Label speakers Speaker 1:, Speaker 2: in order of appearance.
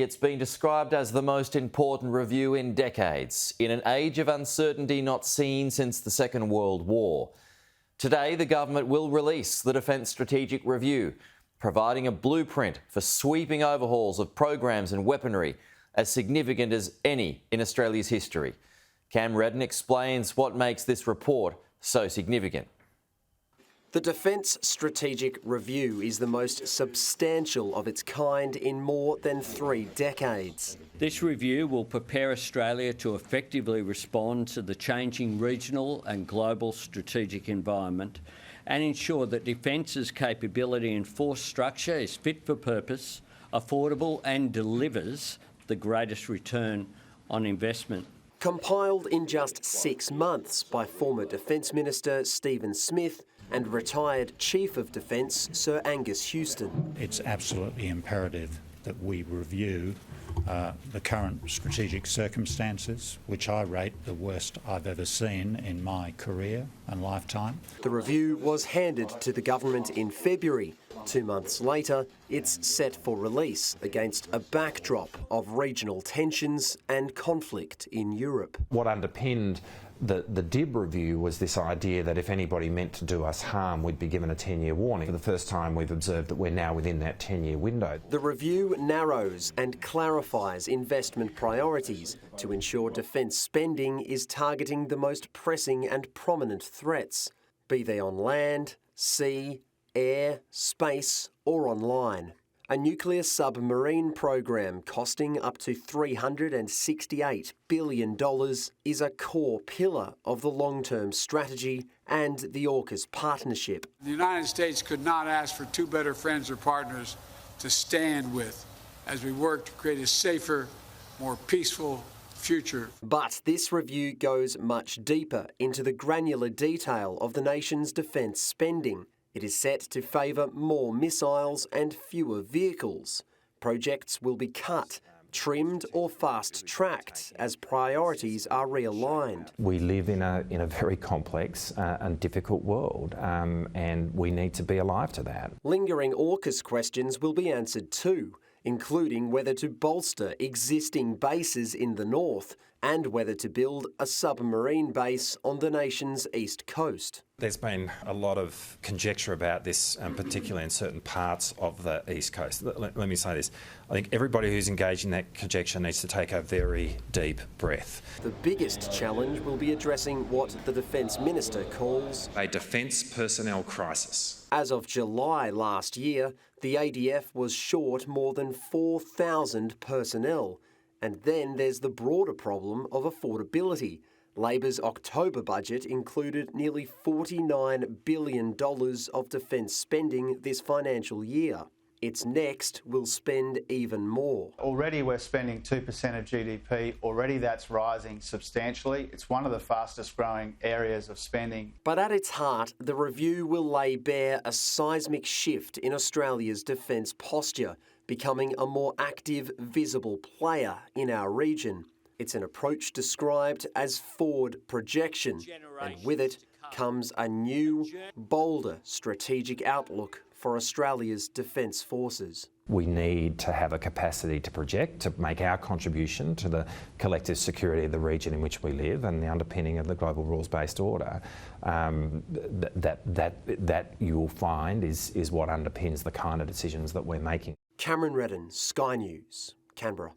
Speaker 1: It's been described as the most important review in decades, in an age of uncertainty not seen since the Second World War. Today, the government will release the Defence Strategic Review, providing a blueprint for sweeping overhauls of programs and weaponry as significant as any in Australia's history. Cam Redden explains what makes this report so significant.
Speaker 2: The Defence Strategic Review is the most substantial of its kind in more than 3 decades.
Speaker 3: This review will prepare Australia to effectively respond to the changing regional and global strategic environment and ensure that Defence's capability and force structure is fit for purpose, affordable and delivers the greatest return on investment.
Speaker 2: Compiled in just 6 months by former Defence Minister Stephen Smith and retired Chief of Defence Sir Angus Houston.
Speaker 4: It's absolutely imperative that we review the current strategic circumstances, which I rate the worst I've ever seen in my career and lifetime.
Speaker 2: The review was handed to the government in February. 2 months later, it's set for release against a backdrop of regional tensions and conflict in Europe.
Speaker 5: What underpinned the DIB review was this idea that if anybody meant to do us harm, we'd be given a 10-year warning. For the first time, we've observed that we're now within that 10-year window.
Speaker 2: The review narrows and clarifies investment priorities to ensure defence spending is targeting the most pressing and prominent threats, be they on land, sea, air, space or online. A nuclear submarine program costing up to $368 billion is a core pillar of the long-term strategy and the AUKUS partnership.
Speaker 6: The United States could not ask for 2 better friends or partners to stand with as we work to create a safer, more peaceful future.
Speaker 2: But this review goes much deeper into the granular detail of the nation's defence spending. It is set to favour more missiles and fewer vehicles. Projects will be cut, trimmed or fast-tracked as priorities are realigned.
Speaker 5: We live in a very complex and difficult world, and we need to be alive to that.
Speaker 2: Lingering AUKUS questions will be answered too, including whether to bolster existing bases in the north and whether to build a submarine base on the nation's east coast.
Speaker 7: There's been a lot of conjecture about this, particularly in certain parts of the east coast. Let me say this. I think everybody who's engaged in that conjecture needs to take a very deep breath.
Speaker 2: The biggest challenge will be addressing what the Defence Minister calls
Speaker 7: a defence personnel crisis.
Speaker 2: As of July last year, the ADF was short more than 4,000 personnel. And then there's the broader problem of affordability. Labor's October budget included nearly $49 billion of defence spending this financial year. Its next will spend even more.
Speaker 8: Already we're spending 2% of GDP. Already that's rising substantially. It's one of the fastest growing areas of spending.
Speaker 2: But at its heart, the review will lay bare a seismic shift in Australia's defence posture, becoming a more active, visible player in our region. It's an approach described as forward projection, and with it comes a new, bolder strategic outlook for Australia's defence forces.
Speaker 5: We need to have a capacity to project, to make our contribution to the collective security of the region in which we live and the underpinning of the global rules-based order. That you'll find is what underpins the kind of decisions that we're making.
Speaker 2: Cameron Redden, Sky News, Canberra.